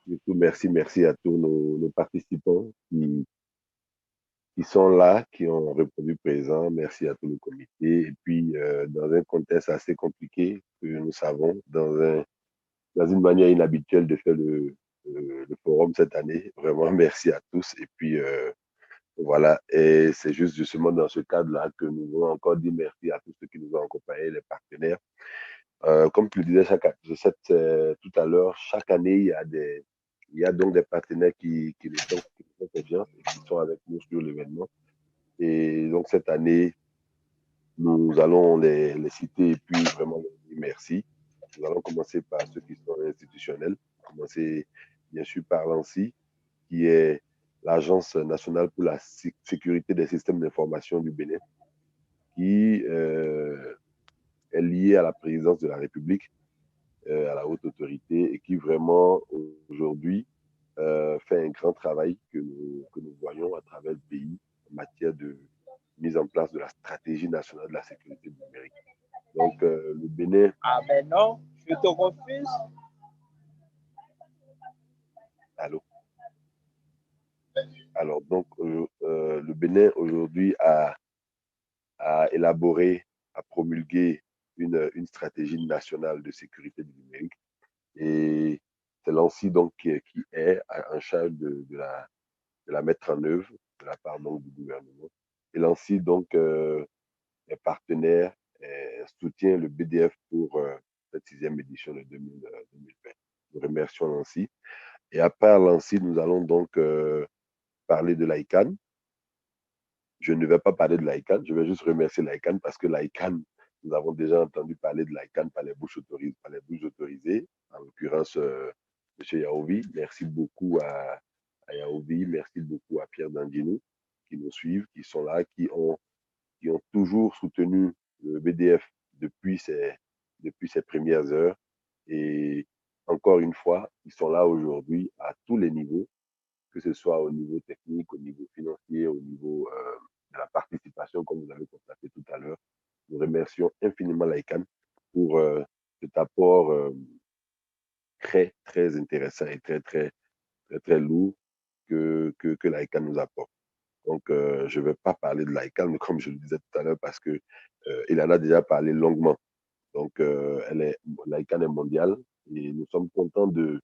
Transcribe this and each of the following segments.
Surtout, merci à tous nos participants qui sont là, qui ont répondu présent. Merci à tous le comité. Et puis, dans un contexte assez compliqué que nous savons, dans une manière inhabituelle de faire le forum cette année, vraiment, merci à tous. Et puis, voilà, et c'est juste justement dans ce cadre-là que nous voulons encore dire merci à tous ceux qui nous ont accompagnés, les partenaires. Comme tu le disais tout à l'heure, chaque année, il y a donc des partenaires qui nous font confiance et qui sont avec nous sur l'événement. Et donc, cette année, nous allons les citer et puis vraiment leur dire merci. Nous allons commencer par ceux qui sont institutionnels. Commencer, bien sûr, par l'ANSI, qui est l'Agence nationale pour la sécurité des systèmes d'information du Bénin, qui est liée à la présidence de la République, à la haute autorité, et qui vraiment, aujourd'hui, fait un grand travail que nous voyons à travers le pays en matière de mise en place de la stratégie nationale de la sécurité numérique. Donc, le Bénin, Ah ben non, je te refuse. allô? Alors, donc, le Bénin aujourd'hui a élaboré, a promulgué une stratégie nationale de sécurité du numérique. Et c'est l'ANSI donc qui est en charge de la mettre en œuvre de la part donc, du gouvernement. Et l'ANSI donc est partenaire et soutient le BDF pour cette sixième édition de 2020. Nous remercions l'ANSI. Et à part l'ANSI, nous allons donc parler de l'ICANN. Je ne vais pas parler de l'ICANN, je vais juste remercier l'ICANN parce que l'ICANN, nous avons déjà entendu parler de l'ICANN par les bouches autorisées, en l'occurrence M. Yaovi. Merci beaucoup à Yaovi, merci beaucoup à Pierre Dandino qui nous suivent, qui sont là, qui ont toujours soutenu le BDF depuis ses premières heures. Et encore une fois, ils sont là aujourd'hui à tous les niveaux, que ce soit au niveau technique, au niveau financier, au niveau de la participation, comme vous avez constaté tout à l'heure. Nous remercions infiniment l'ICANN pour cet apport très intéressant et très lourd que l'ICANN nous apporte. Donc, je ne vais pas parler de l'ICANN, comme je le disais tout à l'heure, parce que il en a déjà parlé longuement. Donc, l'ICANN est mondiale et nous sommes contents de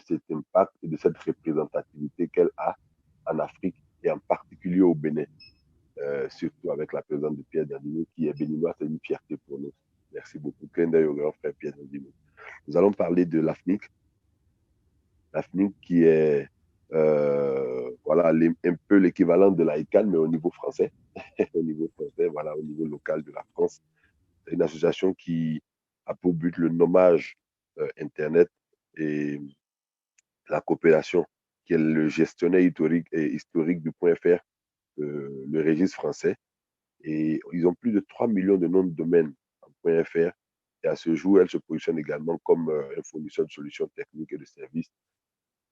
cet impact et de cette représentativité qu'elle a en Afrique et en particulier au Bénin, surtout avec la présence de Pierre Dandino, qui est béninois, c'est une fierté pour nous. Merci beaucoup. Clin d'œil au grand frère Pierre Dandino. Nous allons parler de l'AFNIC qui est voilà, un peu l'équivalent de l'ICANN, mais au niveau français, au niveau français, voilà, au niveau local de la France. C'est une association qui a pour but le nommage Internet et la coopération, qui est le gestionnaire historique du point .fr, le registre français. Et ils ont plus de 3 millions de noms de domaines en point .fr. Et à ce jour, elle se positionne également comme un fournisseur de solutions techniques et de services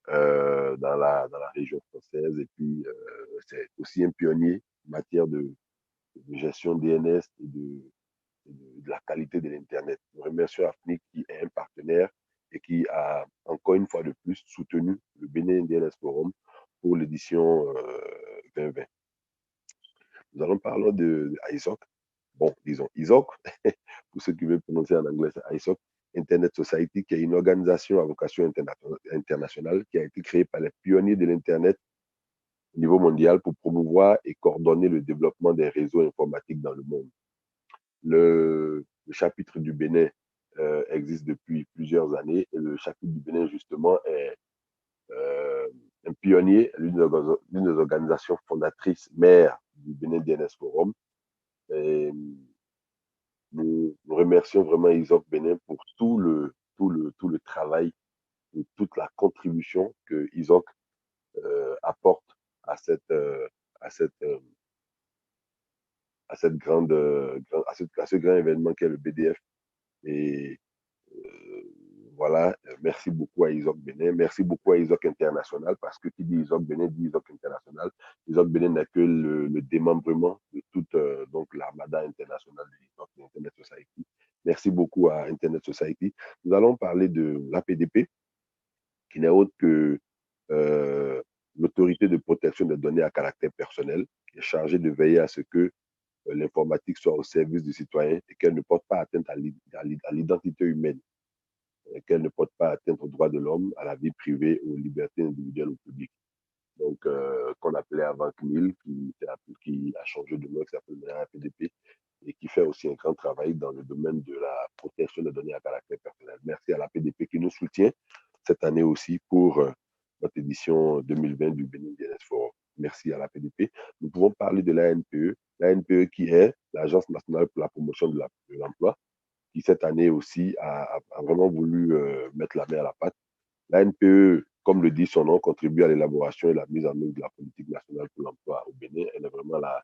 dans la région française. Et puis, c'est aussi un pionnier en matière de gestion DNS et de la qualité de l'Internet. Nous remercions AFNIC qui est un partenaire et qui a encore une fois de plus soutenu le Bénin DNS Forum pour l'édition 2020. Nous allons parler de ISOC. Bon, disons ISOC, pour ceux qui veulent prononcer en anglais, c'est ISOC, Internet Society, qui est une organisation à vocation internationale qui a été créée par les pionniers de l'Internet au niveau mondial pour promouvoir et coordonner le développement des réseaux informatiques dans le monde. Le chapitre du Bénin existe depuis plusieurs années et le chapitre du Bénin, justement, est un pionnier, l'une des organisations fondatrices mères du Bénin DNS Forum. Et nous remercions vraiment Isaac Bénin pour tout le travail et toute la contribution que Isaac apporte à à cette, euh, à cette à ce grand événement qu'est le BDF. Et voilà, merci beaucoup à Isaac Bénin, merci beaucoup à Isaac International, parce que qui dit Isaac Bénin dit Isaac International. Isaac Bénin n'est que le démembrement de toute donc l'armada internationale de Isaac, Internet Society. Merci beaucoup à Internet Society. Nous allons parler de l'APDP. qui n'est autre que l'autorité de protection des données à caractère personnel, qui est chargée de veiller à ce que l'informatique soit au service du citoyen et qu'elle ne porte pas atteinte à l'identité humaine, qu'elle ne porte pas atteinte aux droits de l'homme, à la vie privée, aux libertés individuelles ou publiques. Donc, qu'on appelait avant CNIL, qui a changé de nom, qui s'appelle maintenant APDP, et qui fait aussi un grand travail dans le domaine de la protection des données à caractère personnel. Merci à la PDP qui nous soutient cette année aussi pour notre édition 2020 du Benin DNS Forum. Merci à la PDP. Nous pouvons parler de l'ANPE qui est l'Agence nationale pour la promotion de l'emploi, qui cette année aussi a vraiment voulu mettre la main à la pâte. La NPE, comme le dit son nom, contribue à l'élaboration et la mise en œuvre de la politique nationale pour l'emploi au Bénin. Elle est vraiment la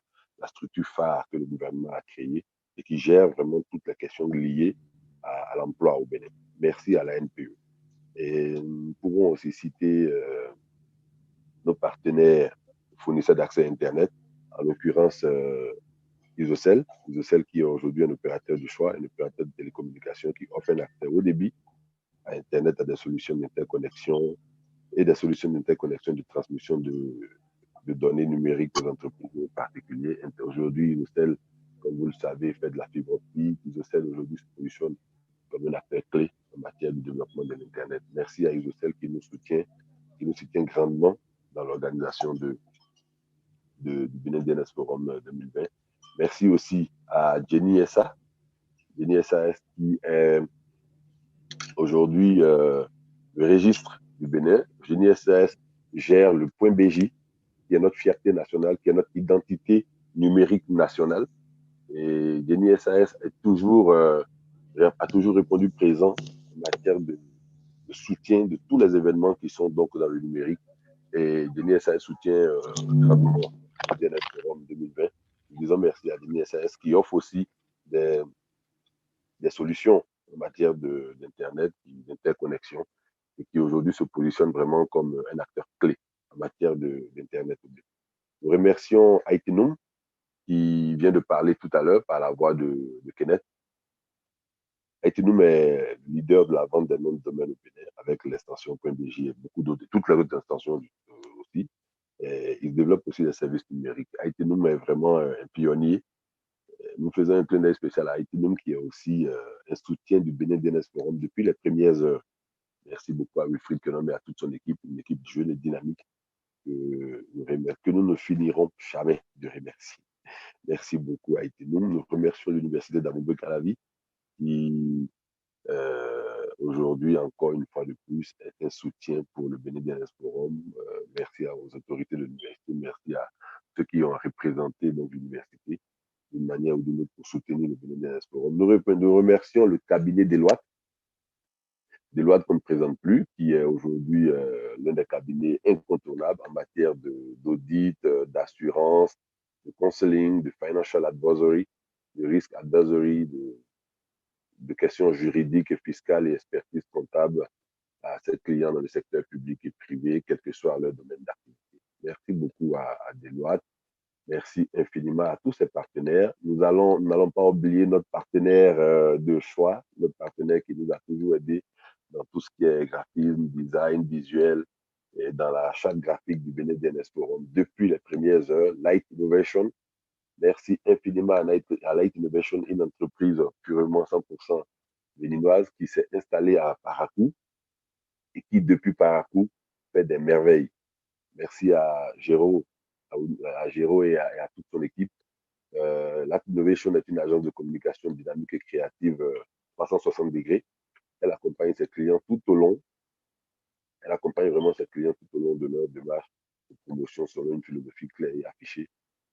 structure phare que le gouvernement a créée et qui gère vraiment toutes les questions liées à l'emploi au Bénin. Merci à la NPE. Et nous pouvons aussi citer nos partenaires fournisseurs d'accès Internet, en l'occurrence Isocel qui est aujourd'hui un opérateur de choix, un opérateur de télécommunications qui offre un accès haut débit à Internet, à des solutions d'interconnexion et des solutions d'interconnexion de transmission de données numériques aux entreprises et aux particuliers. Aujourd'hui, Isocel, comme vous le savez, fait de la fibre optique. Isocel aujourd'hui se positionne comme un acteur clé en matière de développement de l'Internet. Merci à Isocel qui nous soutient grandement dans l'organisation du Benin DNS Forum 2020. Merci aussi à Jenny Jenny SAS qui est aujourd'hui le registre du Bénin. Jenny SAS gère le point BJ, qui est notre fierté nationale, qui est notre identité numérique nationale. Et Jenny SAS a toujours répondu présent en matière de soutien de tous les événements qui sont donc dans le numérique. Et Jenny SAS soutient grandement le DNS Forum 2020. Nous disons merci à Jenny SAS qui offre aussi des solutions en matière d'Internet, d'interconnexion, et qui aujourd'hui se positionne vraiment comme un acteur clé en matière d'Internet. Nous remercions Aitinum, qui vient de parler tout à l'heure par la voix de Kenneth. Aitinum est leader de la vente des noms de domaine au Bénin avec l'extension .bj et beaucoup d'autres, toutes les autres extensions aussi. Et il développe aussi des services numériques. Aitinum est vraiment un pionnier. Nous faisons un clin d'œil spécial à Aitinum, qui est aussi un soutien du Benin DNS Forum depuis les premières heures. Merci beaucoup à Wilfried Kenom et à toute son équipe, une équipe jeune et dynamique que nous ne finirons jamais de remercier. Merci beaucoup à Aitinum. Nous remercions l'Université d'Amoubé Calavi qui, aujourd'hui, encore une fois de plus, est un soutien pour le Benin DNS Forum. Merci aux autorités de l'université, merci à ceux qui ont représenté l'université d'une manière ou d'une autre pour soutenir le Benin DNS Forum. Nous remercions le cabinet Deloitte qu'on ne présente plus, qui est aujourd'hui l'un des cabinets incontournables en matière d'audit, d'assurance, de counseling, de financial advisory, de risk advisory, de questions juridiques et fiscales et expertise comptable à ses clients dans le secteur public et privé, quel que soit leur domaine d'activité. Merci beaucoup à Deloitte. Merci infiniment à tous ces partenaires. Nous n'allons pas oublier notre partenaire de choix, notre partenaire qui nous a toujours aidés dans tout ce qui est graphisme, design, visuel, et dans la charte graphique du Benin DNS Forum depuis les premières heures, Light Innovation. Merci infiniment à Light Innovation, une entreprise purement 100% béninoise qui s'est installée à Parakou et qui, depuis Parakou, fait des merveilles. Merci à Géraud, et à toute son équipe. Light Innovation est une agence de communication dynamique et créative 360 degrés. Elle accompagne ses clients tout au long. Elle accompagne vraiment ses clients tout au long de leur démarche de promotion selon une philosophie claire et affichée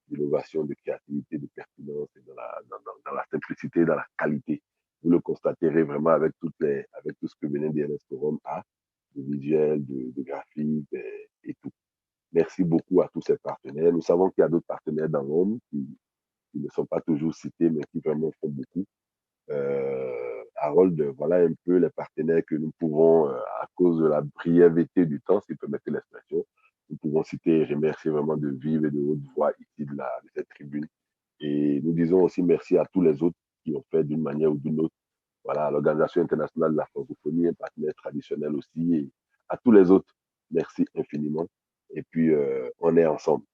d'innovation, de créativité, de pertinence et dans la simplicité, dans la qualité. Vous le constaterez vraiment avec tout ce que Benin DNS Forum a, de visuel, de graphique et tout. Merci beaucoup à tous ces partenaires. Nous savons qu'il y a d'autres partenaires dans l'ombre qui ne sont pas toujours cités, mais qui vraiment font beaucoup. Harold, voilà un peu les partenaires que nous pouvons, à cause de la brièveté du temps, si vous permettez l'expression, nous pouvons citer et remercier vraiment de vive et de haute voix ici de cette tribune. Et nous disons aussi merci à tous les autres qui ont fait d'une manière ou d'une autre. Voilà, l'Organisation internationale de la francophonie, un partenaire traditionnel aussi, et À tous les autres, merci infiniment. Et puis, on est ensemble.